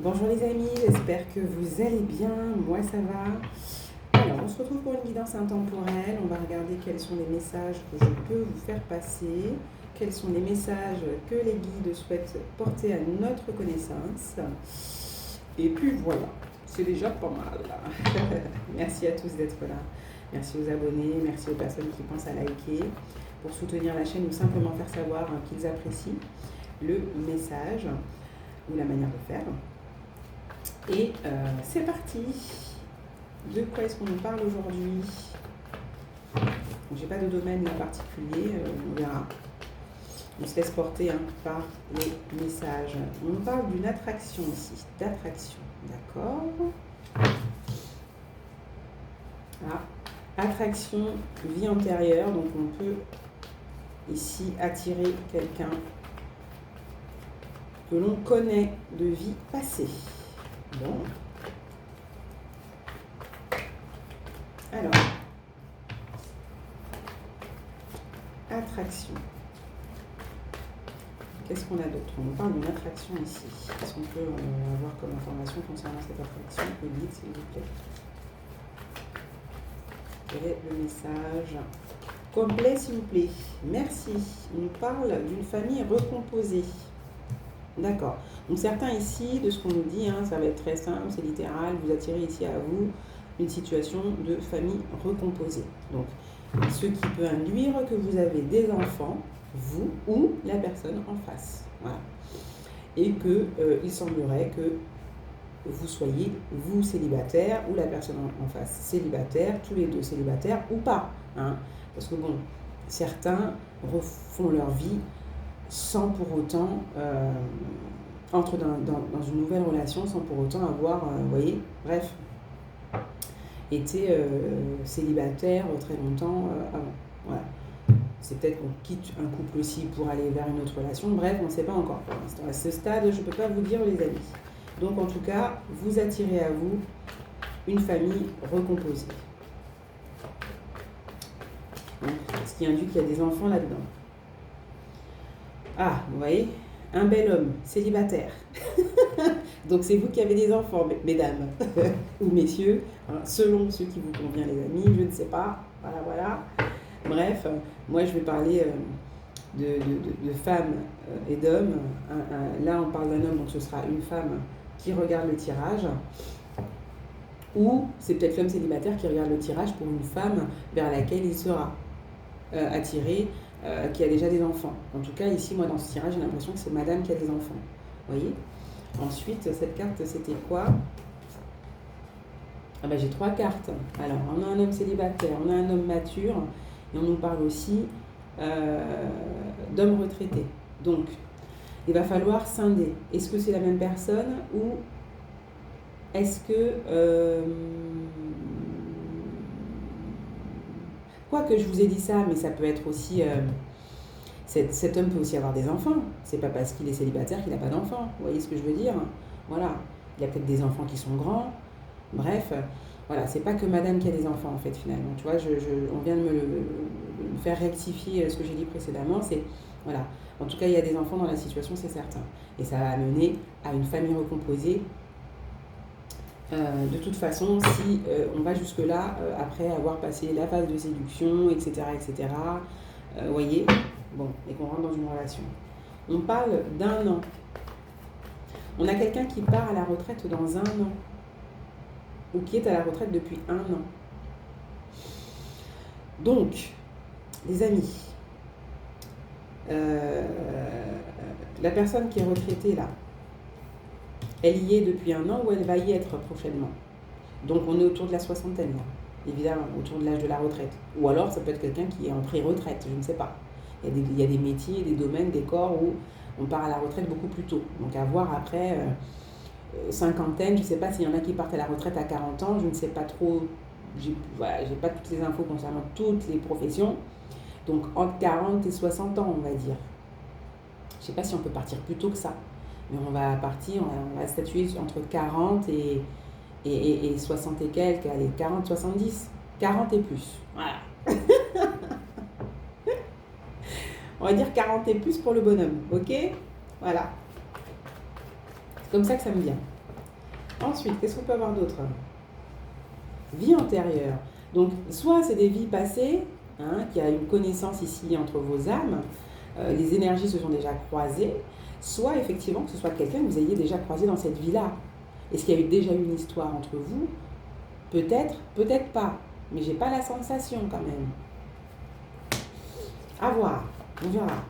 Bonjour les amis, j'espère que vous allez bien, moi ça va. Alors on se retrouve pour une guidance intemporelle, on va regarder quels sont les messages que je peux vous faire passer, quels sont les messages que les guides souhaitent porter à notre connaissance. Et puis voilà, c'est déjà pas mal. Merci à tous d'être là, merci aux abonnés, merci aux personnes qui pensent à liker pour soutenir la chaîne ou simplement faire savoir qu'ils apprécient le message ou la manière de faire. Et c'est parti. De quoi est-ce qu'on nous parle aujourd'hui? J'ai pas de domaine en particulier, on verra. On se laisse porter par les messages. On nous parle d'une attraction ici, d'attraction, d'accord? Ah, attraction, vie antérieure, donc on peut ici attirer quelqu'un que l'on connaît de vie passée. Bon. Alors, attraction. Qu'est-ce qu'on a d'autre? On parle d'une attraction ici. Qu'est-ce qu'on peut avoir comme information concernant cette attraction? Le guide, s'il vous plaît. Quel est le message complet, s'il vous plaît? Merci. On nous parle d'une famille recomposée. D'accord. Donc certains ici, de ce qu'on nous dit, ça va être très simple, c'est littéral, vous attirez ici à vous une situation de famille recomposée. Donc, ce qui peut induire que vous avez des enfants, vous ou la personne en face. Voilà. Et qu'il semblerait que vous soyez, vous célibataire, ou la personne en face célibataire, tous les deux célibataires ou pas. Parce que bon, certains refont leur vie sans pour autant entre dans une nouvelle relation sans pour autant avoir, vous voyez, bref, été célibataire très longtemps avant. Voilà. C'est peut-être qu'on quitte un couple aussi pour aller vers une autre relation. Bref, on ne sait pas encore pour l'instant. À ce stade, je ne peux pas vous dire les amis. Donc en tout cas, vous attirez à vous une famille recomposée. Donc, ce qui induit qu'il y a des enfants là-dedans. Ah, vous voyez, un bel homme, célibataire. Donc c'est vous qui avez des enfants, mesdames ou messieurs, selon ce qui vous convient les amis, je ne sais pas, voilà. Bref, moi je vais parler de femmes et d'hommes. Là on parle d'un homme, donc ce sera une femme qui regarde le tirage. Ou c'est peut-être l'homme célibataire qui regarde le tirage pour une femme vers laquelle il sera attiré, qui a déjà des enfants. En tout cas, ici, moi, dans ce tirage, j'ai l'impression que c'est madame qui a des enfants. Vous voyez? Ensuite, cette carte, c'était quoi? Ah ben, j'ai 3 cartes. Alors, on a un homme célibataire, on a un homme mature, et on nous parle aussi d'homme retraité. Donc, il va falloir scinder. Est-ce que c'est la même personne ou est-ce que... Quoique je vous ai dit ça, mais ça peut être aussi... cet homme peut aussi avoir des enfants. C'est pas parce qu'il est célibataire qu'il n'a pas d'enfants. Vous voyez ce que je veux dire? Voilà. Il y a peut-être des enfants qui sont grands. Bref, voilà. C'est pas que madame qui a des enfants, en fait, finalement. Tu vois, on vient de me faire rectifier ce que j'ai dit précédemment. C'est... Voilà. En tout cas, il y a des enfants dans la situation, c'est certain. Et ça va amener à une famille recomposée. De toute façon, si on va jusque-là, après avoir passé la phase de séduction, etc., vous voyez, bon, et qu'on rentre dans une relation. On parle d'1 an. On a quelqu'un qui part à la retraite dans 1 an, ou qui est à la retraite depuis 1 an. Donc, les amis, la personne qui est retraitée là, elle y est depuis 1 an ou elle va y être prochainement. Donc on est autour de la soixantaine là, évidemment, autour de l'âge de la retraite. Ou alors ça peut être quelqu'un qui est en pré-retraite, je ne sais pas. Il y a des métiers, des domaines, des corps où on part à la retraite beaucoup plus tôt. Donc à voir après cinquantaine, je ne sais pas s'il y en a qui partent à la retraite à 40 ans, je ne sais pas trop, j'ai pas toutes les infos concernant toutes les professions. Donc entre 40 et 60 ans, on va dire. Je ne sais pas si on peut partir plus tôt que ça. Mais on va partir, on va statuer entre 40 et 60 et quelques, allez, 40, 70, 40 et plus. Voilà. On va dire 40 et plus pour le bonhomme, ok? Voilà. C'est comme ça que ça me vient. Ensuite, qu'est-ce qu'on peut avoir d'autre? Vie antérieure. Donc, soit c'est des vies passées, hein, qu'il y a une connaissance ici entre vos âmes, les énergies se sont déjà croisées, soit effectivement que ce soit quelqu'un que vous ayez déjà croisé dans cette vie-là. Est-ce qu'il y a déjà eu une histoire entre vous? Peut-être, peut-être pas, mais j'ai pas la sensation quand même. À voir, on verra.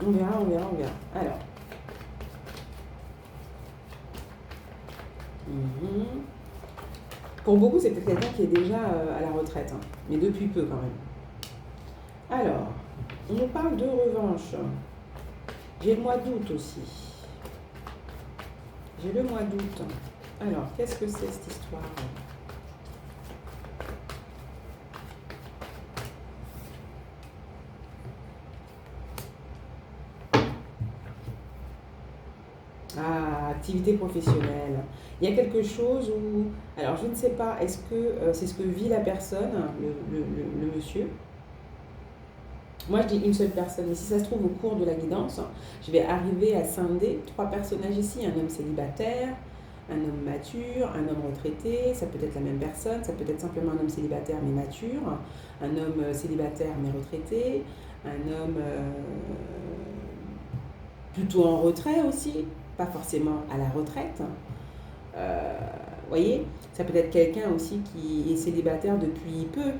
On verra. Alors. Pour beaucoup, c'est peut-être quelqu'un qui est déjà à la retraite, hein, mais depuis peu quand même. Alors, on nous parle de revanche. J'ai le mois d'août aussi. J'ai le mois d'août. Alors, qu'est-ce que c'est cette histoire? Ah, activité professionnelle. Il y a quelque chose où... Alors, je ne sais pas, est-ce que c'est ce que vit la personne, le monsieur? Moi, je dis une seule personne, mais si ça se trouve, au cours de la guidance, je vais arriver à scinder 3 personnages ici. Un homme célibataire, un homme mature, un homme retraité, ça peut être la même personne, ça peut être simplement un homme célibataire mais mature, un homme célibataire mais retraité, un homme plutôt en retrait aussi, pas forcément à la retraite. Voyez, ça peut être quelqu'un aussi qui est célibataire depuis peu,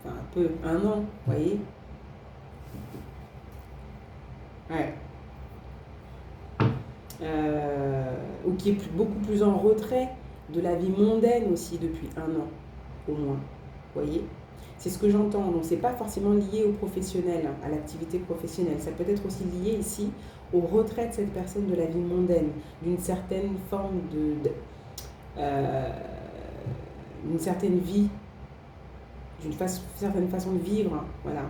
enfin peu, 1 an, voyez. Ouais. Ou qui est beaucoup plus en retrait de la vie mondaine aussi depuis 1 an, au moins. Voyez, c'est ce que j'entends. Donc, c'est pas forcément lié au professionnel, à l'activité professionnelle. Ça peut être aussi lié ici au retrait de cette personne de la vie mondaine, d'une certaine forme d'une certaine vie, certaine façon de vivre. Voilà.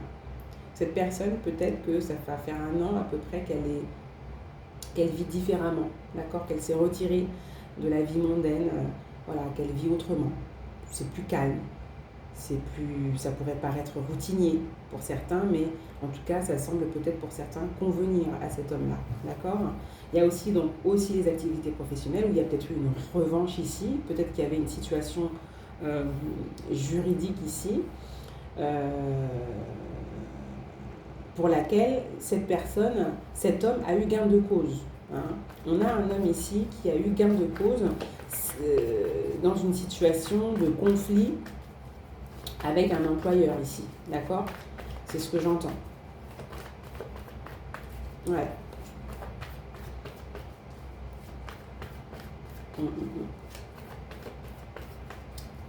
Cette personne, peut-être que ça va faire 1 an à peu près qu'elle vit différemment, d'accord, qu'elle s'est retirée de la vie mondaine, voilà, qu'elle vit autrement. C'est plus calme, ça pourrait paraître routinier pour certains, mais en tout cas, ça semble peut-être pour certains convenir à cet homme-là, d'accord. Il y a aussi donc aussi les activités professionnelles où il y a peut-être eu une revanche ici, peut-être qu'il y avait une situation juridique ici. Pour laquelle cette personne, cet homme a eu gain de cause. Hein. On a un homme ici qui a eu gain de cause dans une situation de conflit avec un employeur ici. D'accord? C'est ce que j'entends. Ouais.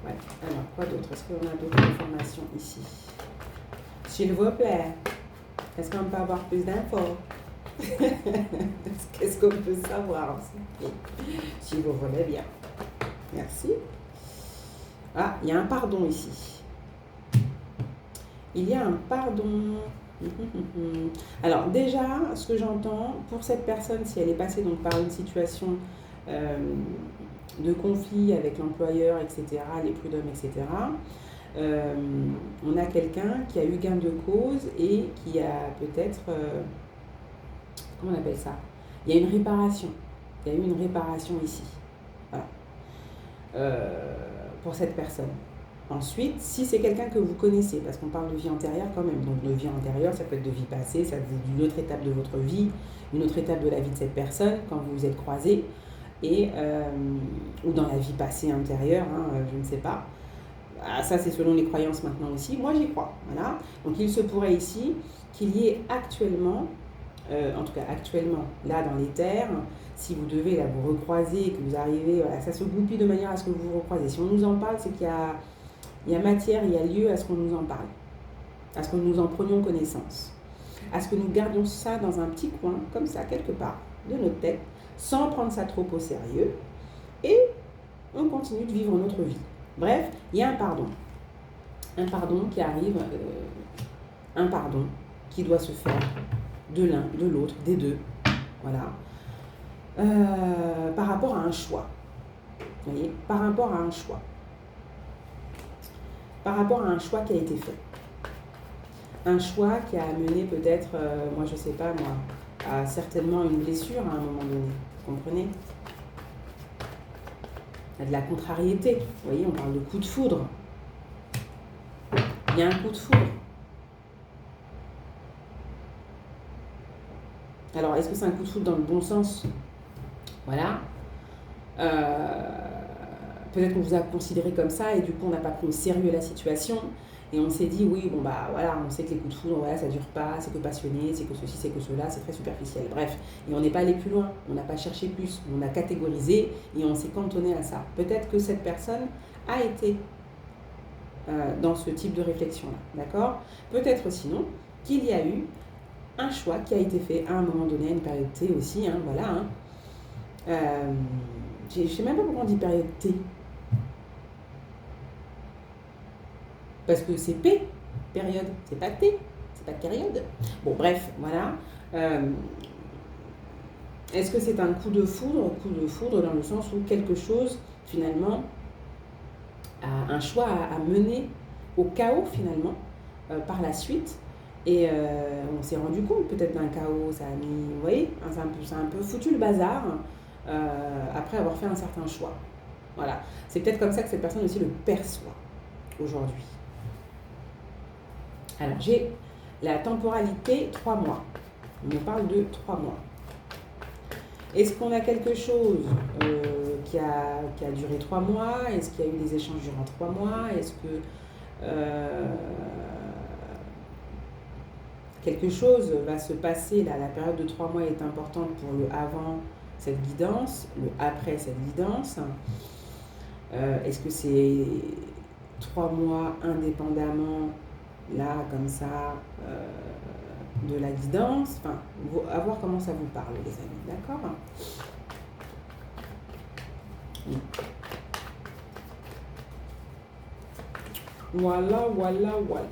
Ouais. Alors, quoi d'autre? Est-ce qu'on a d'autres informations ici? S'il vous plaît. Est-ce qu'on peut avoir plus d'infos? Qu'est-ce qu'on peut savoir aussi? Si vous voulez bien. Merci. Ah, il y a un pardon ici. Il y a un pardon. Alors déjà, ce que j'entends, pour cette personne, si elle est passée donc par une situation de conflit avec l'employeur, etc., les prud'hommes, etc., on a quelqu'un qui a eu gain de cause et qui a peut-être, comment on appelle ça? Il y a une réparation. Il y a eu une réparation ici. Voilà. Pour cette personne. Ensuite, si c'est quelqu'un que vous connaissez, parce qu'on parle de vie antérieure quand même, donc de vie antérieure, ça peut être de vie passée, ça peut être d'une autre étape de votre vie, une autre étape de la vie de cette personne, quand vous vous êtes croisés, et, ou dans la vie passée antérieure, hein, je ne sais pas. Ah, ça, c'est selon les croyances maintenant aussi. Moi, j'y crois. Voilà. Donc, il se pourrait ici qu'il y ait actuellement, en tout cas actuellement, là dans les terres, si vous devez là, vous recroiser, que vous arrivez, voilà, ça se goupille de manière à ce que vous vous recroisez. Si on nous en parle, c'est qu'il y a matière, il y a lieu à ce qu'on nous en parle, à ce que nous en prenions connaissance, à ce que nous gardions ça dans un petit coin, comme ça, quelque part, de notre tête, sans prendre ça trop au sérieux, et on continue de vivre notre vie. Bref, il y a un pardon. Un pardon qui arrive, un pardon qui doit se faire de l'un, de l'autre, des deux. Voilà. Par rapport à un choix. Vous voyez, par rapport à un choix. Par rapport à un choix qui a été fait. Un choix qui a amené peut-être, moi je sais pas moi, à certainement une blessure à un moment donné. Vous comprenez? Il y a de la contrariété. Vous voyez, on parle de coup de foudre. Il y a un coup de foudre. Alors, est-ce que c'est un coup de foudre dans le bon sens? Voilà. Peut-être qu'on vous a considéré comme ça et du coup, on n'a pas pris au sérieux la situation. Et on s'est dit, oui, bon, bah voilà, on sait que les coups de foudre, voilà, ça dure pas, c'est que passionné, c'est que ceci, c'est que cela, c'est très superficiel. Bref, et on n'est pas allé plus loin, on n'a pas cherché plus, on a catégorisé et on s'est cantonné à ça. Peut-être que cette personne a été dans ce type de réflexion-là, d'accord? Peut-être sinon qu'il y a eu un choix qui a été fait à un moment donné, à une période T aussi, hein, voilà. Hein. Je ne sais même pas pourquoi on dit période T. Parce que c'est P, période, c'est pas T, c'est pas période. Bon, bref, voilà. Est-ce que c'est un coup de foudre? Coup de foudre dans le sens où quelque chose, finalement, un choix à mener au chaos, finalement, par la suite. Et on s'est rendu compte peut-être d'un chaos, ça a mis, vous voyez, c'est un peu foutu le bazar après avoir fait un certain choix. Voilà. C'est peut-être comme ça que cette personne aussi le perçoit aujourd'hui. Alors, j'ai la temporalité 3 mois. On me parle de 3 mois. Est-ce qu'on a quelque chose qui a duré 3 mois? Est-ce qu'il y a eu des échanges durant 3 mois? Est-ce que quelque chose va se passer? Là, la période de 3 mois est importante pour le avant cette guidance, le après cette guidance. Est-ce que c'est 3 mois indépendamment, là, comme ça, de la guidance? Enfin, à voir comment ça vous parle, les amis, d'accord? Voilà, voilà, voilà.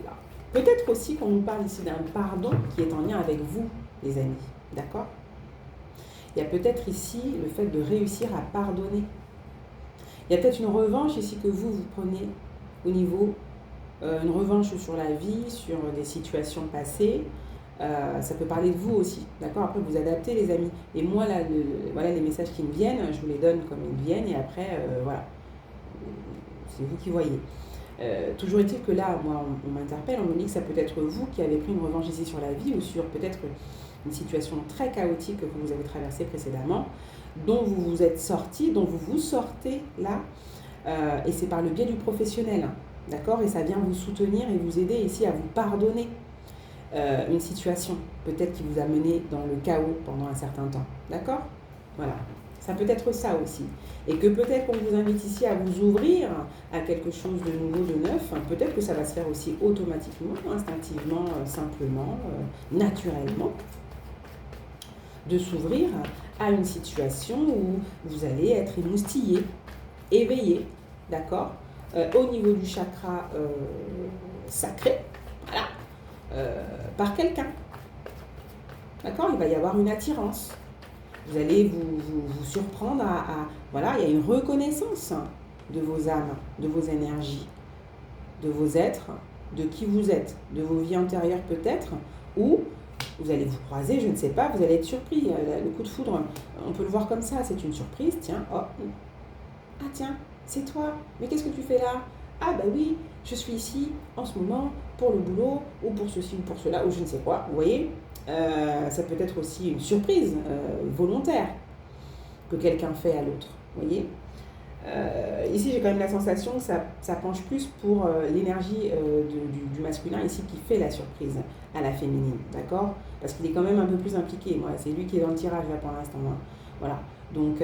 Peut-être aussi qu'on nous parle ici d'un pardon qui est en lien avec vous, les amis, d'accord? Il y a peut-être ici le fait de réussir à pardonner. Il y a peut-être une revanche ici que vous prenez au niveau, une revanche sur la vie, sur des situations passées. Ça peut parler de vous aussi, d'accord? Après, vous adaptez, les amis. Et moi, là, voilà les messages qui me viennent, je vous les donne comme ils viennent. Et après, voilà, c'est vous qui voyez. Toujours est-il que là, moi, on m'interpelle, on me dit que ça peut être vous qui avez pris une revanche ici sur la vie ou sur peut-être une situation très chaotique que vous avez traversée précédemment, dont vous vous êtes sorti, dont vous vous sortez là, et c'est par le biais du professionnel, d'accord? Et ça vient vous soutenir et vous aider ici à vous pardonner une situation, peut-être qui vous a mené dans le chaos pendant un certain temps, d'accord? Voilà. Ça peut être ça aussi. Et que peut-être qu'on vous invite ici à vous ouvrir à quelque chose de nouveau, de neuf. Peut-être que ça va se faire aussi automatiquement, instinctivement, simplement, naturellement. De s'ouvrir à une situation où vous allez être émoustillé, éveillé, d'accord, au niveau du chakra sacré, voilà, par quelqu'un. D'accord? Il va y avoir une attirance. Vous allez vous surprendre voilà, il y a une reconnaissance de vos âmes, de vos énergies, de vos êtres, de qui vous êtes, de vos vies antérieures peut-être, ou vous allez vous croiser, je ne sais pas, vous allez être surpris. Le coup de foudre, on peut le voir comme ça, c'est une surprise, tiens, oh, ah tiens, c'est toi, mais qu'est-ce que tu fais là? Ah bah oui, je suis ici en ce moment pour le boulot, ou pour ceci, ou pour cela, ou je ne sais quoi, vous voyez? Ça peut être aussi une surprise volontaire que quelqu'un fait à l'autre, vous voyez. Ici, j'ai quand même la sensation que ça penche plus pour l'énergie du masculin ici qui fait la surprise à la féminine, d'accord? Parce qu'il est quand même un peu plus impliqué. Moi, c'est lui qui est dans le tirage là pour l'instant. Hein. Voilà. Donc,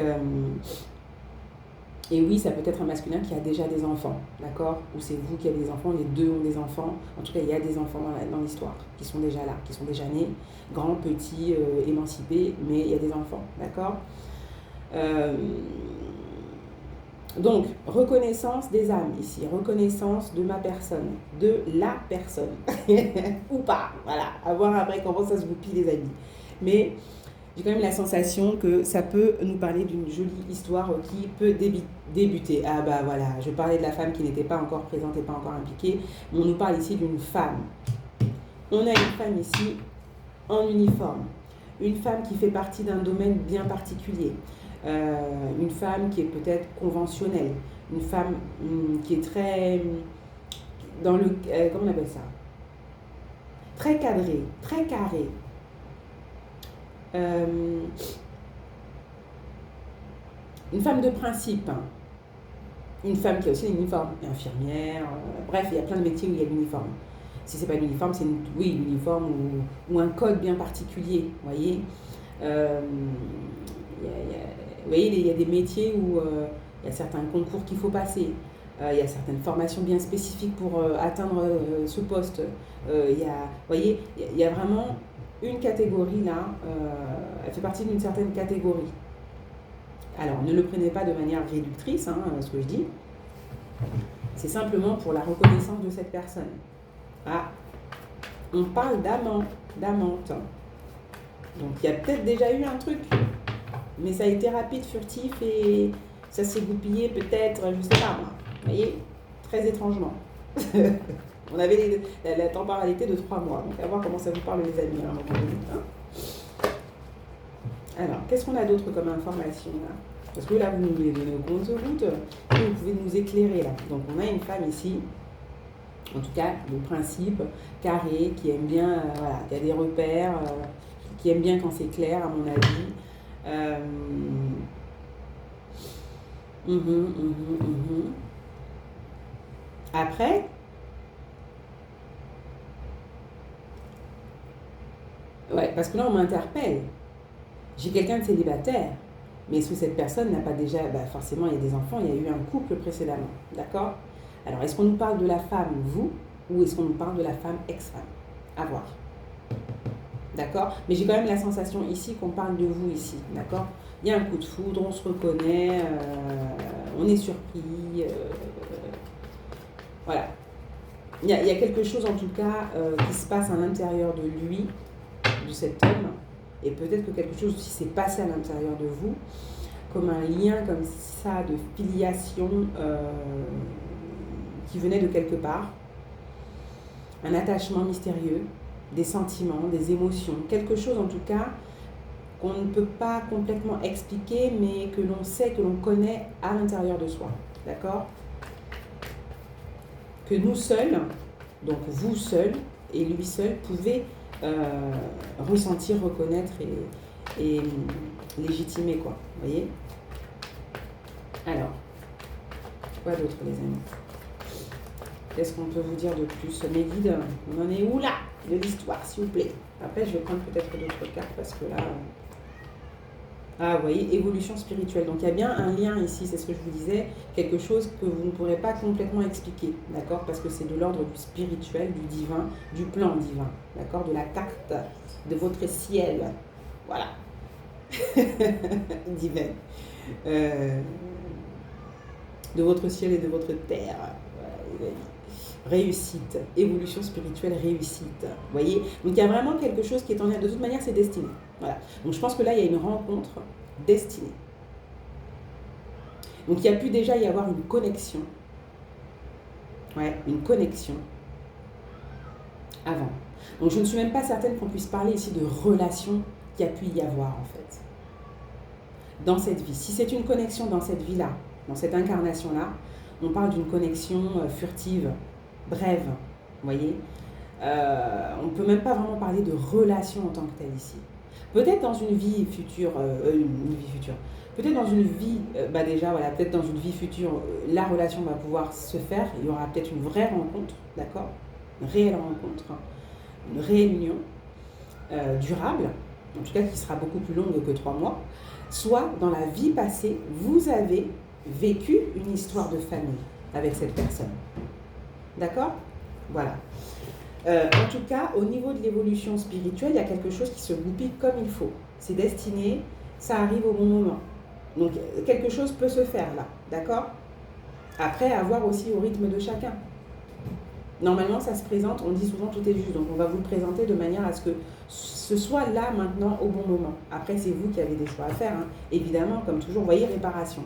et oui, ça peut être un masculin qui a déjà des enfants, d'accord? Ou c'est vous qui avez des enfants, les deux ont des enfants. En tout cas, il y a des enfants dans l'histoire qui sont déjà là, qui sont déjà nés, grands, petits, émancipés, mais il y a des enfants, d'accord? Donc, reconnaissance des âmes ici, reconnaissance de ma personne, de la personne, ou pas, voilà, à voir après comment ça se goupille les amis. Mais j'ai quand même la sensation que ça peut nous parler d'une jolie histoire qui peut débuter. Ah bah voilà, je parlais de la femme qui n'était pas encore présente et pas encore impliquée, mais on nous parle ici d'une femme. On a une femme ici en uniforme, une femme qui fait partie d'un domaine bien particulier, une femme qui est peut-être conventionnelle, une femme qui est très dans le comment on appelle ça, très cadrée, très carrée. Une femme de principe, hein. Une femme qui a aussi l'uniforme, infirmière, bref, il y a plein de métiers où il y a l'uniforme. Si c'est pas l'uniforme, c'est oui, l'uniforme ou un code bien particulier, vous voyez. Vous voyez, il y a des métiers où il y a certains concours qu'il faut passer. Il y a certaines formations bien spécifiques pour atteindre ce poste. Vous voyez, il y a vraiment une catégorie là, elle fait partie d'une certaine catégorie. Alors, ne le prenez pas de manière réductrice, hein, ce que je dis. C'est simplement pour la reconnaissance de cette personne. Ah, on parle d'amant, d'amante. Donc, il y a peut-être déjà eu un truc, mais ça a été rapide, furtif et ça s'est goupillé peut-être, je ne sais pas moi. Vous voyez, très étrangement. On avait la temporalité de 3 mois. Donc, à voir comment ça vous parle, les amis, à un moment donné. Hein. Alors, qu'est-ce qu'on a d'autre comme information là? Parce que là, vous nous les donnez au compte-gouttes et vous pouvez nous éclairer là. Donc, on a une femme ici, en tout cas, de principe, carré, qui aime bien, voilà, qui a des repères, qui aime bien quand c'est clair, à mon avis. Après, ouais, parce que là, on m'interpelle. J'ai quelqu'un de célibataire, mais est-ce que cette personne n'a pas déjà, forcément, il y a des enfants, il y a eu un couple précédemment, d'accord? Alors, est-ce qu'on nous parle de la femme, vous, ou est-ce qu'on nous parle de la femme ex-femme? À voir. D'accord? Mais j'ai quand même la sensation ici qu'on parle de vous ici, d'accord? Il y a un coup de foudre, on se reconnaît, on est surpris, voilà. Il y a quelque chose en tout cas qui se passe à l'intérieur de lui, de cet homme, et peut-être que quelque chose aussi s'est passé à l'intérieur de vous, comme un lien comme ça de filiation qui venait de quelque part, un attachement mystérieux, des sentiments, des émotions, quelque chose en tout cas qu'on ne peut pas complètement expliquer, mais que l'on sait, que l'on connaît à l'intérieur de soi, d'accord? Que nous seuls, donc vous seul et lui seul, pouvez ressentir, reconnaître et légitimer, quoi, vous voyez? Alors, quoi d'autre, les amis? Qu'est-ce qu'on peut vous dire de plus? Mes guides, on en est où là de l'histoire, s'il vous plaît? Après, je vais prendre peut-être d'autres cartes parce que là... Ah, vous voyez, évolution spirituelle. Donc, il y a bien un lien ici, c'est ce que je vous disais, quelque chose que vous ne pourrez pas complètement expliquer, d'accord? Parce que c'est de l'ordre du spirituel, du divin, du plan divin, d'accord? De la carte de votre ciel. Voilà. Divin. De votre ciel et de votre terre. Voilà, réussite, évolution spirituelle, réussite. Vous voyez? Donc il y a vraiment quelque chose qui est en lien. De toute manière, c'est destiné. Voilà. Donc je pense que là, il y a une rencontre destinée. Donc il y a pu déjà y avoir une connexion. Ouais, une connexion avant. Donc je ne suis même pas certaine qu'on puisse parler ici de relation qu'il y a pu y avoir en fait. Dans cette vie. Si c'est une connexion dans cette vie-là, dans cette incarnation-là, on parle d'une connexion furtive, brève, vous voyez. On ne peut même pas vraiment parler de relation en tant que telle ici. Peut-être dans une vie future, peut-être dans une vie, déjà, voilà, peut-être dans une vie future, la relation va pouvoir se faire, il y aura peut-être une vraie rencontre, d'accord? Une réelle rencontre, une réunion durable, en tout cas qui sera beaucoup plus longue que 3 mois, soit dans la vie passée, vous avez vécu une histoire de famille avec cette personne. D'accord? Voilà. En tout cas, au niveau de l'évolution spirituelle, il y a quelque chose qui se goupille comme il faut. C'est destiné, ça arrive au bon moment. Donc, quelque chose peut se faire là. D'accord? Après, à voir aussi au rythme de chacun. Normalement, ça se présente, on dit souvent tout est juste. Donc, on va vous le présenter de manière à ce que ce soit là, maintenant, au bon moment. Après, c'est vous qui avez des choix à faire. Hein. Évidemment, comme toujours, vous voyez, réparation.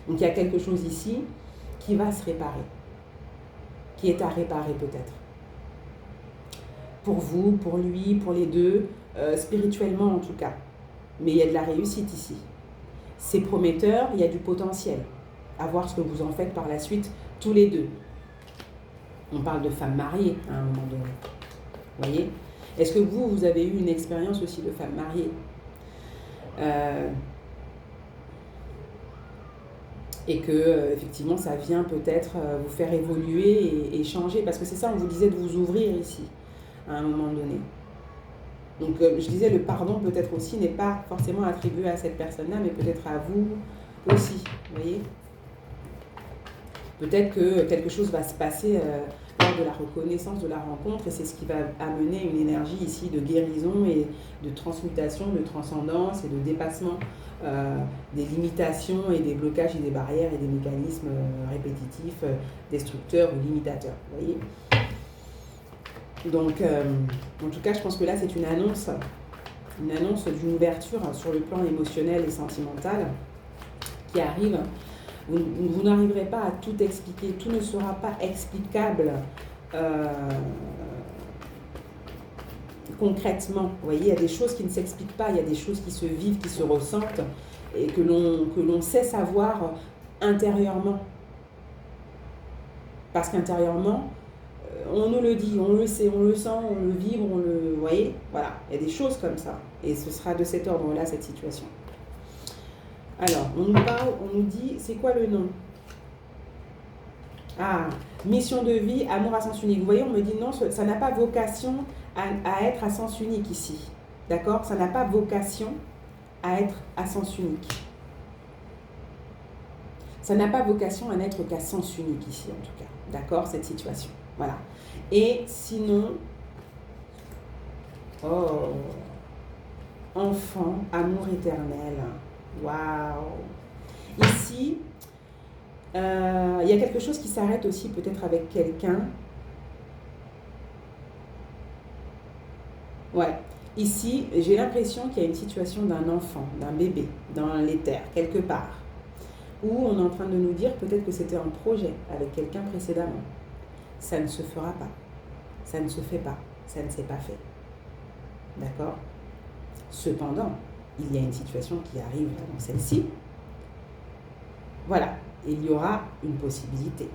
Donc, il y a quelque chose ici qui va se réparer. Qui est à réparer peut-être. Pour vous, pour lui, pour les deux, spirituellement en tout cas. Mais il y a de la réussite ici. c'est prometteur, il y a du potentiel. À voir ce que vous en faites par la suite, tous les deux. On parle de femmes mariées à un moment donné. Vous voyez? Est-ce que vous avez eu une expérience aussi de femme mariée et que effectivement ça vient peut-être vous faire évoluer et changer, parce que c'est ça, on vous disait de vous ouvrir ici à un moment donné. Donc je disais, le pardon peut-être aussi n'est pas forcément attribué à cette personne-là, mais peut-être à vous aussi, vous voyez. Peut-être que quelque chose va se passer lors de la reconnaissance de la rencontre, et c'est ce qui va amener une énergie ici de guérison et de transmutation, de transcendance et de dépassement des limitations et des blocages et des barrières et des mécanismes répétitifs, destructeurs ou limitateurs, vous voyez. Donc, en tout cas, je pense que là, c'est une annonce d'une ouverture sur le plan émotionnel et sentimental qui arrive. Vous n'arriverez pas à tout expliquer, tout ne sera pas explicable concrètement. Vous voyez, il y a des choses qui ne s'expliquent pas, il y a des choses qui se vivent, qui se ressentent et que l'on sait savoir intérieurement. Parce qu'intérieurement, on nous le dit, on le sait, on le sent, on le vibre, vous voyez, voilà, il y a des choses comme ça. Et ce sera de cet ordre-là, cette situation. Alors, on nous parle, on nous dit, c'est quoi le nom? Ah, mission de vie, amour à sens unique. Vous voyez, on me dit non, ça n'a pas vocation à être à sens unique ici. D'accord? Ça n'a pas vocation à être à sens unique. Ça n'a pas vocation à n'être qu'à sens unique ici, en tout cas. D'accord? Cette situation. Voilà. Et sinon, oh, enfant, amour éternel. Waouh! Ici, il y a quelque chose qui s'arrête aussi peut-être avec quelqu'un. Ouais. Ici, j'ai l'impression qu'il y a une situation d'un enfant, d'un bébé, dans l'éther, quelque part, où on est en train de nous dire peut-être que c'était un projet avec quelqu'un précédemment. Ça ne se fera pas. Ça ne se fait pas. Ça ne s'est pas fait. D'accord? Cependant, il y a une situation qui arrive dans celle-ci. Voilà, il y aura une possibilité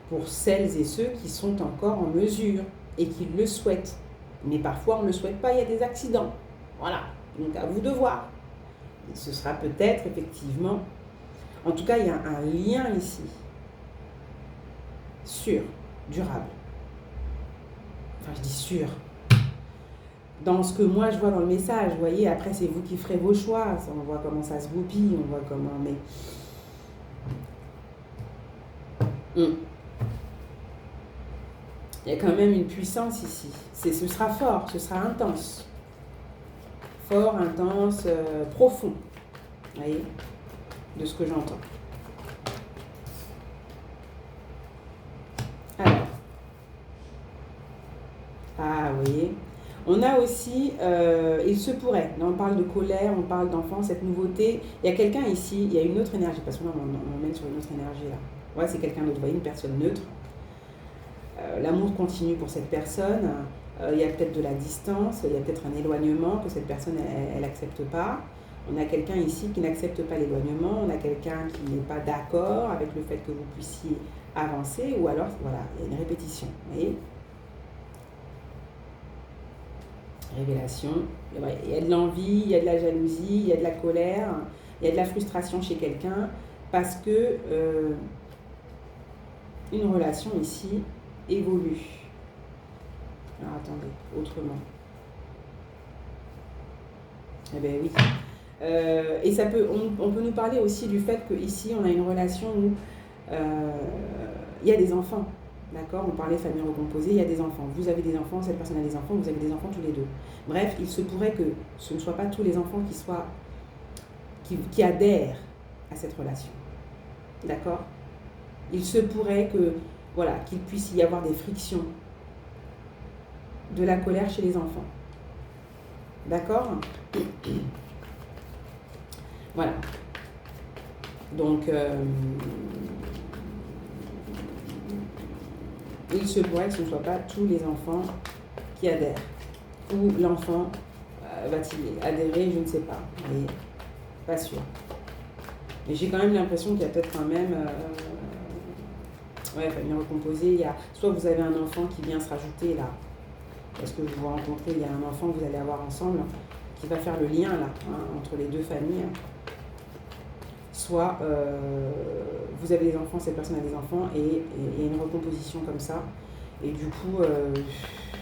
pour celles et ceux qui sont encore en mesure et qui le souhaitent. Mais parfois, on ne le souhaite pas, il y a des accidents. Voilà, donc à vous de voir. Et ce sera peut-être effectivement... En tout cas, il y a un lien ici, sûr, durable. Enfin, je dis sûr. Dans ce que moi je vois dans le message, vous voyez, après c'est vous qui ferez vos choix, on voit comment ça se goupille, on voit comment, mais... Il y a quand même une puissance ici, ce sera fort, ce sera intense. Fort, intense, profond, vous voyez, de ce que j'entends. Alors, ah, vous voyez. On a aussi, il se pourrait, là on parle de colère, on parle d'enfant, cette nouveauté. Il y a quelqu'un ici, il y a une autre énergie, parce que là on mène sur une autre énergie là. Ouais, c'est quelqu'un d'autre, vous voyez, une personne neutre. L'amour continue pour cette personne, il y a peut-être de la distance, il y a peut-être un éloignement que cette personne, elle n'accepte pas. On a quelqu'un ici qui n'accepte pas l'éloignement, on a quelqu'un qui n'est pas d'accord avec le fait que vous puissiez avancer, ou alors, voilà, il y a une répétition, vous voyez. Révélation, il y a de l'envie, il y a de la jalousie, il y a de la colère, il y a de la frustration chez quelqu'un parce que une relation ici évolue. Alors attendez, autrement. Eh bien oui. Et ça peut, on peut nous parler aussi du fait qu'ici on a une relation où il y a des enfants. D'accord, on parlait de famille recomposée, il y a des enfants. Vous avez des enfants, cette personne a des enfants, vous avez des enfants tous les deux. Bref, il se pourrait que ce ne soient pas tous les enfants qui adhèrent à cette relation. D'accord? Il se pourrait que, voilà, qu'il puisse y avoir des frictions, de la colère chez les enfants. D'accord? Voilà. Donc, il se pourrait que ce ne soit pas tous les enfants qui adhèrent. Ou l'enfant va-t-il adhérer, je ne sais pas. Mais pas sûr. Mais j'ai quand même l'impression qu'il y a peut-être quand même, ouais, famille recomposée, il y a, soit vous avez un enfant qui vient se rajouter là, parce que vous vous rencontrez, il y a un enfant que vous allez avoir ensemble, qui va faire le lien là, hein, entre les deux familles. Soit vous avez des enfants, cette personne a des enfants, et il y a une recomposition comme ça. Et du coup,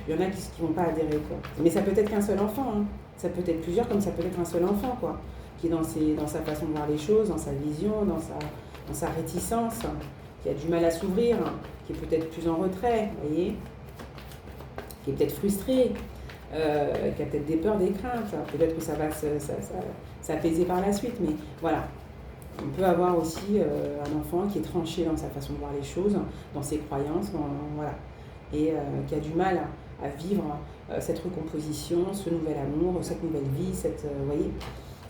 il y en a qui ne vont pas adhérer, quoi. Mais ça peut être qu'un seul enfant, hein. Ça peut être plusieurs, comme ça peut être un seul enfant, quoi. Qui est dans sa façon de voir les choses, dans sa vision, dans sa réticence, qui a du mal à s'ouvrir, qui est peut-être plus en retrait, vous voyez, qui est peut-être frustré, qui a peut-être des peurs, des craintes. Peut-être que ça va s'apaiser par la suite, mais voilà. On peut avoir aussi un enfant qui est tranché dans sa façon de voir les choses, dans ses croyances, voilà, et qui a du mal à vivre cette recomposition, ce nouvel amour, cette nouvelle vie, voyez,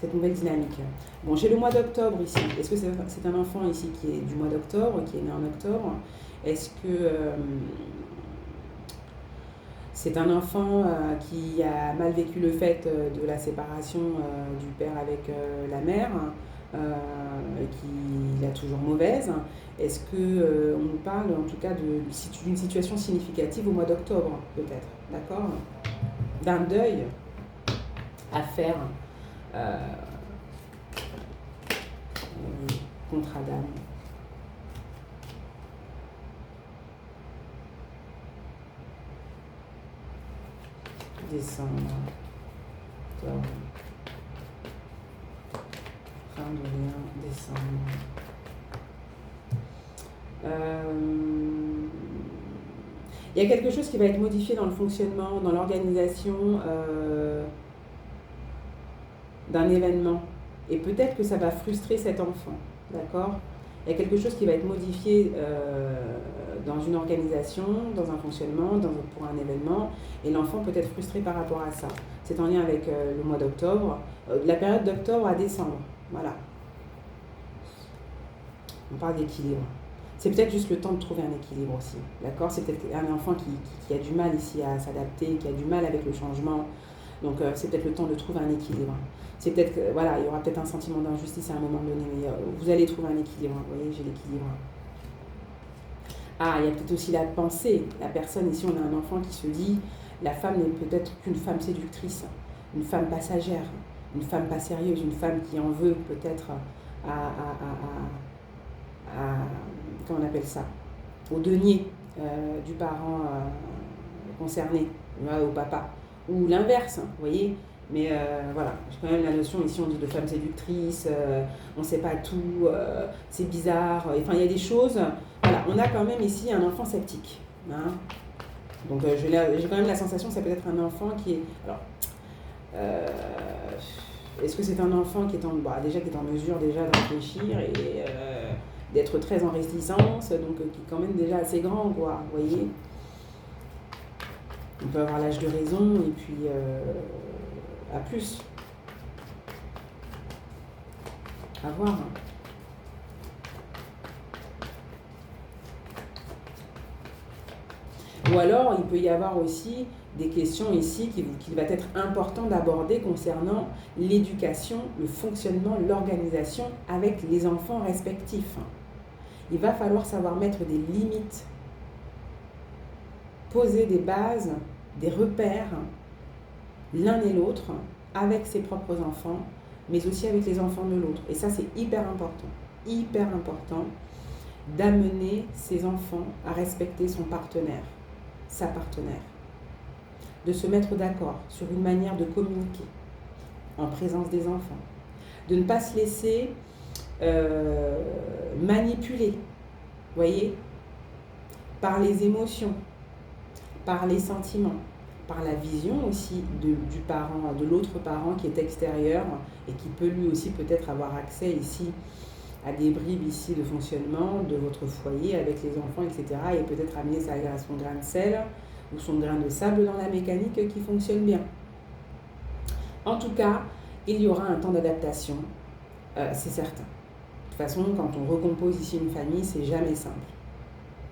cette nouvelle dynamique. Bon, j'ai le mois d'octobre ici. Est-ce que c'est un enfant ici qui est du mois d'octobre, qui est né en octobre? Est-ce que c'est un enfant qui a mal vécu le fait de la séparation du père avec la mère, qui est toujours mauvaise? Est-ce qu'on nous parle en tout cas d'une situation significative au mois d'octobre, peut-être, d'accord? D'un deuil à faire, contrat d'âme. Décembre, octobre, fin de rien, décembre. Il y a quelque chose qui va être modifié dans le fonctionnement, dans l'organisation d'un événement. Et peut-être que ça va frustrer cet enfant, d'accord? Il y a quelque chose qui va être modifié dans une organisation, dans un fonctionnement, pour un événement, et l'enfant peut être frustré par rapport à ça. C'est en lien avec le mois d'octobre, la période d'octobre à décembre, voilà. On parle d'équilibre. C'est peut-être juste le temps de trouver un équilibre aussi, d'accord? C'est peut-être un enfant qui a du mal ici à s'adapter, qui a du mal avec le changement, donc c'est peut-être le temps de trouver un équilibre. C'est peut-être que, voilà, il y aura peut-être un sentiment d'injustice à un moment donné, mais vous allez trouver un équilibre, vous voyez, j'ai l'équilibre. Ah, il y a peut-être aussi la pensée, la personne, ici on a un enfant qui se dit, la femme n'est peut-être qu'une femme séductrice, une femme passagère, une femme pas sérieuse, une femme qui en veut peut-être comment on appelle ça, au denier du parent concerné, au papa, ou l'inverse, vous voyez. Mais voilà, j'ai quand même la notion ici, on dit de femme séductrice, on ne sait pas tout, c'est bizarre, enfin il y a des choses, voilà, on a quand même ici un enfant sceptique, hein. Donc j'ai quand même la sensation que ça peut être un enfant qui est, alors, est-ce que c'est un enfant qui est déjà qui est en mesure déjà de réfléchir et d'être très en réticence, donc qui est quand même déjà assez grand, quoi, vous voyez. On peut avoir l'âge de raison et puis à plus. À voir. Ou alors, il peut y avoir aussi des questions ici qu'il va être important d'aborder concernant l'éducation, le fonctionnement, l'organisation avec les enfants respectifs. Il va falloir savoir mettre des limites, poser des bases, des repères, l'un et l'autre, avec ses propres enfants, mais aussi avec les enfants de l'autre. Et ça, c'est hyper important d'amener ses enfants à respecter son partenaire, sa partenaire, de se mettre d'accord sur une manière de communiquer en présence des enfants, de ne pas se laisser manipuler, voyez, par les émotions, par les sentiments, par la vision aussi du parent, de l'autre parent qui est extérieur et qui peut lui aussi peut-être avoir accès ici à des bribes ici de fonctionnement de votre foyer avec les enfants, etc. Et peut-être amener son grain de sel ou son grain de sable dans la mécanique qui fonctionne bien. En tout cas, il y aura un temps d'adaptation, c'est certain. De toute façon, quand on recompose ici une famille, c'est jamais simple.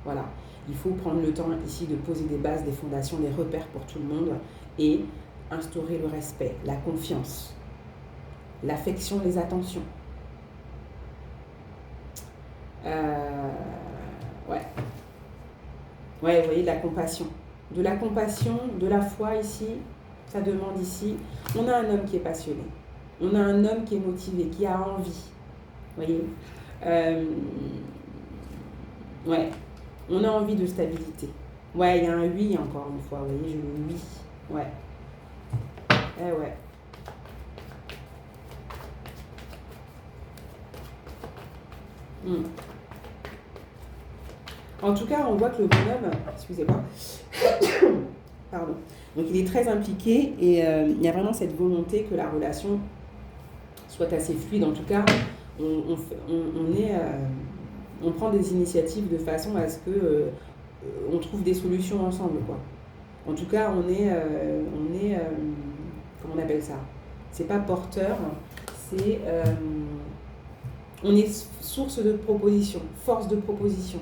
Voilà. Il faut prendre le temps ici de poser des bases, des fondations, des repères pour tout le monde et instaurer le respect, la confiance, l'affection, les attentions. Euh, ouais. Ouais, vous voyez, de la compassion. De la compassion, de la foi ici, ça demande ici. On a un homme qui est passionné. On a un homme qui est motivé, qui a envie. Vous voyez, ouais, on a envie de stabilité. Ouais, il y a un oui encore une fois, vous voyez, je le oui. Ouais. Eh ouais. Hmm. En tout cas, on voit que le bonhomme, excusez-moi, pardon, donc il est très impliqué et il y a vraiment cette volonté que la relation soit assez fluide. En tout cas, on prend des initiatives de façon à ce que on trouve des solutions ensemble, quoi. En tout cas, comment on appelle ça? C'est pas porteur, c'est, on est source de proposition, force de proposition,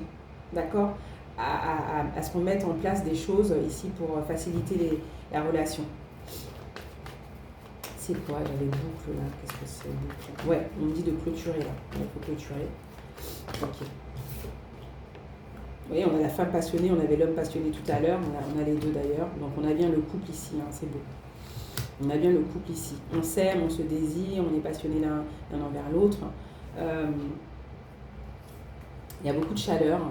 d'accord? À ce qu'on mette en place des choses ici pour faciliter la relation. C'est quoi? J'avais boucle là. Qu'est-ce que c'est boucle? Ouais, on me dit de clôturer là. Il faut clôturer. Ok. Vous voyez, on a la femme passionnée, on avait l'homme passionné tout à l'heure, on a les deux d'ailleurs. Donc on a bien le couple ici, hein, c'est beau. On a bien le couple ici. On s'aime, on se désire, on est passionné l'un envers l'autre. Il y a beaucoup de chaleur,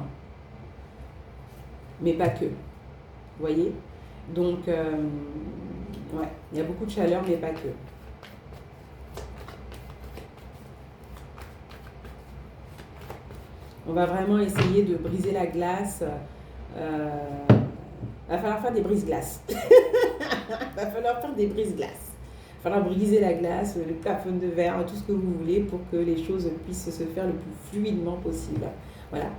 mais pas que. Vous voyez? Donc, ouais, il y a beaucoup de chaleur, mais pas que. On va vraiment essayer de briser la glace. Va falloir faire des brises-glaces. Va falloir faire des brises-glaces. Va falloir briser la glace, le plafond de verre, tout ce que vous voulez pour que les choses puissent se faire le plus fluidement possible. Voilà.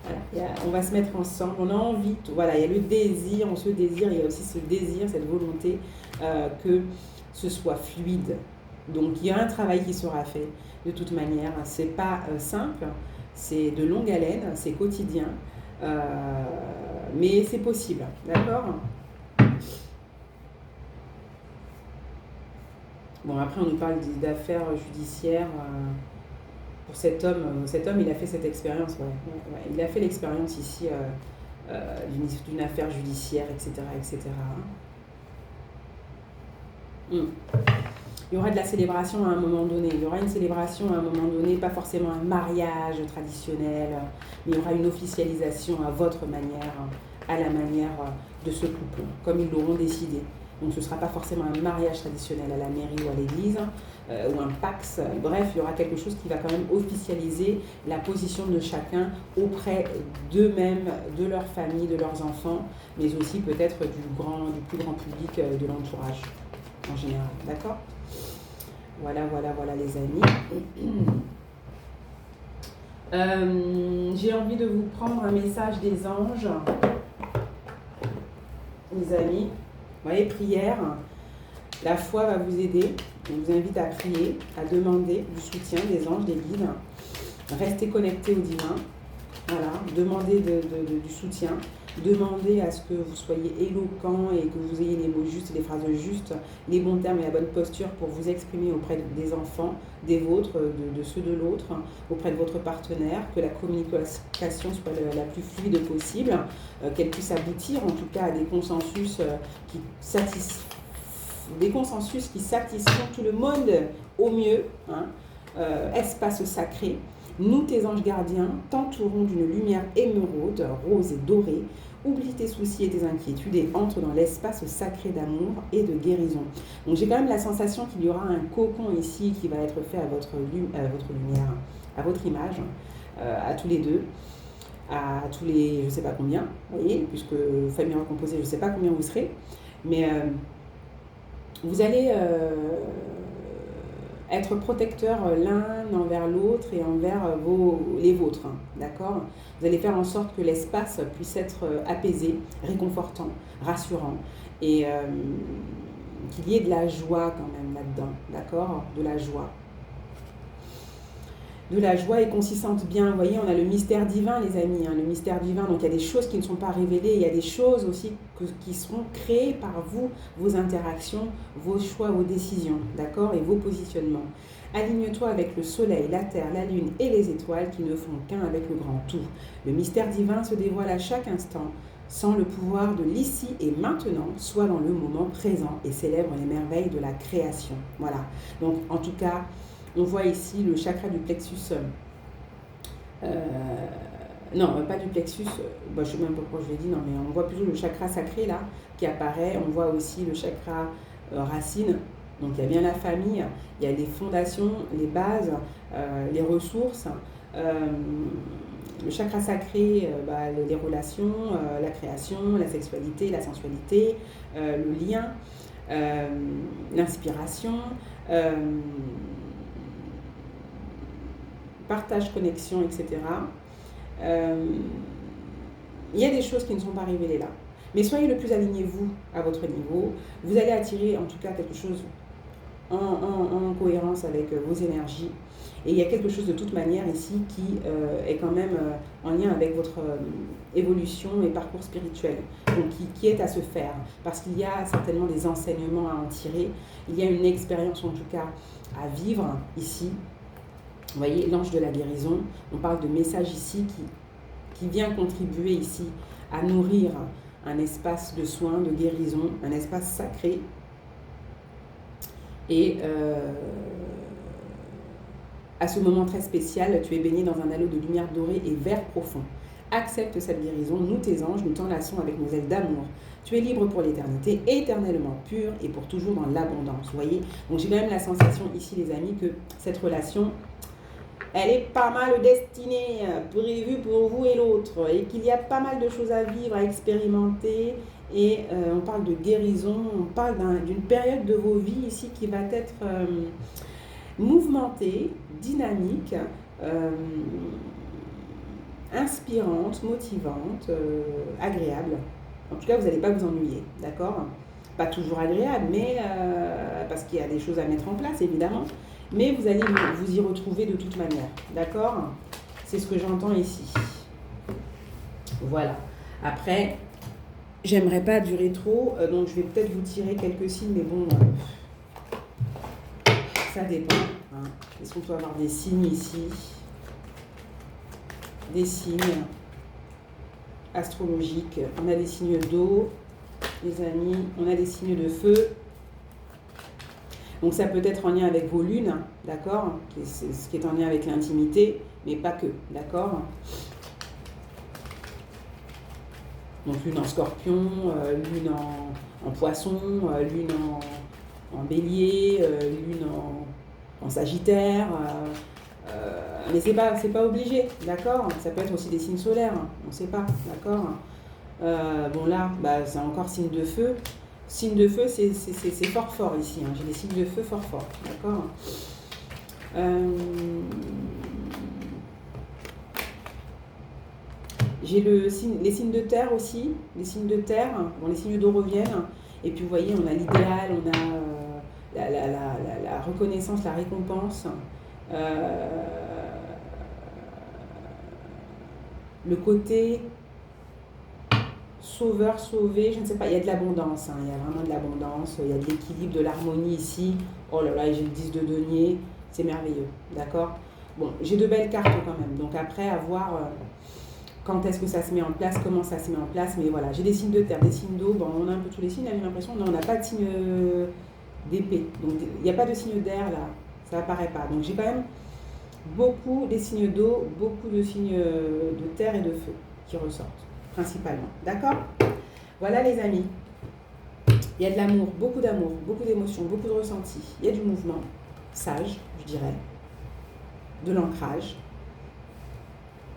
Voilà. On va se mettre ensemble, on a envie, voilà, il y a le désir, on se désire, il y a aussi ce désir, cette volonté que ce soit fluide. Donc il y a un travail qui sera fait de toute manière. C'est pas simple, c'est de longue haleine, c'est quotidien, mais c'est possible, d'accord? Bon, après on nous parle d'affaires judiciaires. Pour cet homme, il a fait cette expérience, ouais. Ouais. Il a fait l'expérience ici d'une affaire judiciaire, etc. etc. Il y aura de la célébration à un moment donné. Il y aura une célébration à un moment donné, pas forcément un mariage traditionnel, mais il y aura une officialisation à votre manière, à la manière de ce couple, comme ils l'auront décidé. Donc ce ne sera pas forcément un mariage traditionnel à la mairie ou à l'église, ou un pax. Bref, il y aura quelque chose qui va quand même officialiser la position de chacun auprès d'eux-mêmes, de leur famille, de leurs enfants, mais aussi peut-être du plus grand public de l'entourage en général. D'accord ? Voilà les amis. J'ai envie de vous prendre un message des anges, les amis. Vous voyez, prière, la foi va vous aider. Je vous invite à prier, à demander du soutien des anges, des guides. Restez connectés au divin. Voilà, demandez du soutien. Demandez à ce que vous soyez éloquent et que vous ayez les mots justes, les phrases justes, les bons termes et la bonne posture pour vous exprimer auprès des enfants, des vôtres, de ceux de l'autre, auprès de votre partenaire, que la communication soit la plus fluide possible, qu'elle puisse aboutir en tout cas à des consensus qui satisfont tout le monde au mieux, hein. Espace sacré. Nous, tes anges gardiens, t'entourons d'une lumière émeraude, rose et dorée. Oublie tes soucis et tes inquiétudes et entre dans l'espace sacré d'amour et de guérison. Donc j'ai quand même la sensation qu'il y aura un cocon ici qui va être fait à votre lumière, à votre image, à tous les deux, à tous les, je ne sais pas combien, vous voyez, puisque famille recomposée, je ne sais pas combien vous serez, mais vous allez être protecteurs l'un envers l'autre et envers les vôtres, hein, d'accord? Vous allez faire en sorte que l'espace puisse être apaisé, réconfortant, rassurant et qu'il y ait de la joie quand même là-dedans, d'accord? De la joie. De la joie et qu'on s'y sente bien. Vous voyez, on a le mystère divin, les amis, hein, le mystère divin. Donc il y a des choses qui ne sont pas révélées, il y a des choses aussi qui seront créées par vous, vos interactions, vos choix, vos décisions, d'accord, et vos positionnements. Aligne-toi avec le soleil, la terre, la lune et les étoiles qui ne font qu'un avec le grand tout. Le mystère divin se dévoile à chaque instant, sans le pouvoir de l'ici et maintenant, soit dans le moment présent et célèbre les merveilles de la création. Voilà. Donc, en tout cas, on voit ici le chakra du plexus. Non, pas du plexus. Je ne sais même pas pourquoi je l'ai dit. Non, mais on voit plutôt le chakra sacré là qui apparaît. On voit aussi le chakra racine. Donc, il y a bien la famille. Il y a les fondations, les bases, les ressources. Le chakra sacré, les relations, la création, la sexualité, la sensualité, le lien, l'inspiration, partage, connexion, etc. Il y a des choses qui ne sont pas révélées là. Mais soyez le plus aligné, vous, à votre niveau. Vous allez attirer en tout cas quelque chose en cohérence avec vos énergies. Et il y a quelque chose de toute manière ici qui est quand même en lien avec votre évolution et parcours spirituel, donc qui est à se faire, parce qu'il y a certainement des enseignements à en tirer, il y a une expérience en tout cas à vivre ici. Vous voyez, l'ange de la guérison, on parle de message ici qui vient contribuer ici à nourrir un espace de soins, de guérison, un espace sacré. Et à ce moment très spécial, tu es baigné dans un halo de lumière dorée et vert profond. Accepte cette guérison, nous tes anges, nous t'enlaçons avec nos ailes d'amour. Tu es libre pour l'éternité, éternellement pur et pour toujours dans l'abondance. Vous voyez, donc j'ai quand même la sensation ici, les amis, que cette relation, elle est pas mal destinée, prévue pour vous et l'autre, et qu'il y a pas mal de choses à vivre, à expérimenter. Et on parle de guérison, on parle d'une période de vos vies ici qui va être mouvementée, dynamique, inspirante, motivante, agréable. En tout cas, vous n'allez pas vous ennuyer, d'accord? Pas toujours agréable, mais parce qu'il y a des choses à mettre en place, évidemment. Mais vous allez vous y retrouver de toute manière, d'accord? C'est ce que j'entends ici. Voilà. Après, j'aimerais pas durer trop, donc je vais peut-être vous tirer quelques signes, mais bon, ça dépend. Hein. Est-ce qu'on peut avoir des signes ici? Des signes astrologiques. On a des signes d'eau, les amis. On a des signes de feu. Donc ça peut être en lien avec vos lunes, d'accord? Ce qui est en lien avec l'intimité, mais pas que, d'accord? Donc lune en scorpion, lune en poisson, lune en bélier, lune en sagittaire. Mais c'est pas obligé, d'accord? Ça peut être aussi des signes solaires, on ne sait pas, d'accord? Bon là, c'est encore signe de feu. Signe de feu, c'est fort ici. Hein. J'ai des signes de feu fort, d'accord? J'ai les signes de terre aussi, les signes de terre, bon, les signes d'eau reviennent, et puis vous voyez, on a l'idéal, on a la reconnaissance, la récompense, le côté sauveur, sauvé, je ne sais pas, il y a de l'abondance, hein, il y a vraiment de l'abondance, il y a de l'équilibre, de l'harmonie ici. Oh là là, j'ai le 10 de denier, c'est merveilleux, d'accord? Bon, j'ai de belles cartes quand même, donc après, à voir quand est-ce que ça se met en place, comment ça se met en place, mais voilà, j'ai des signes de terre, des signes d'eau, bon, on a un peu tous les signes, j'ai l'impression, non, on n'a pas de signe d'épée, donc il n'y a pas de signe d'air là, ça apparaît pas, donc j'ai quand même beaucoup des signes d'eau, beaucoup de signes de terre et de feu qui ressortent, principalement, d'accord? Voilà les amis, il y a de l'amour, beaucoup d'émotions, beaucoup de ressentis, il y a du mouvement, sage, je dirais, de l'ancrage,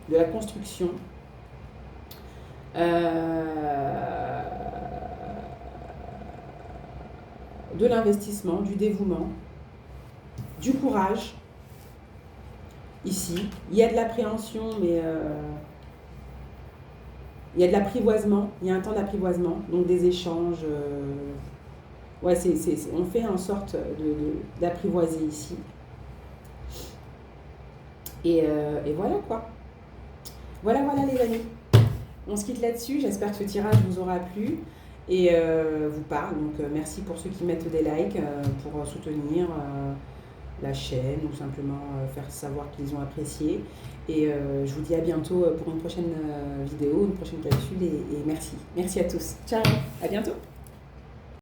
de la construction, de l'investissement, du dévouement, du courage. Ici, il y a de l'appréhension, mais il y a de l'apprivoisement, il y a un temps d'apprivoisement, donc des échanges. Ouais, on fait en sorte d'apprivoiser ici. Et voilà quoi. Voilà les amis. On se quitte là-dessus. J'espère que ce tirage vous aura plu et vous parle. Donc merci pour ceux qui mettent des likes pour soutenir. la chaîne ou simplement faire savoir qu'ils ont apprécié. Et je vous dis à bientôt pour une prochaine vidéo, une prochaine capsule et merci. Merci à tous. Ciao, à bientôt.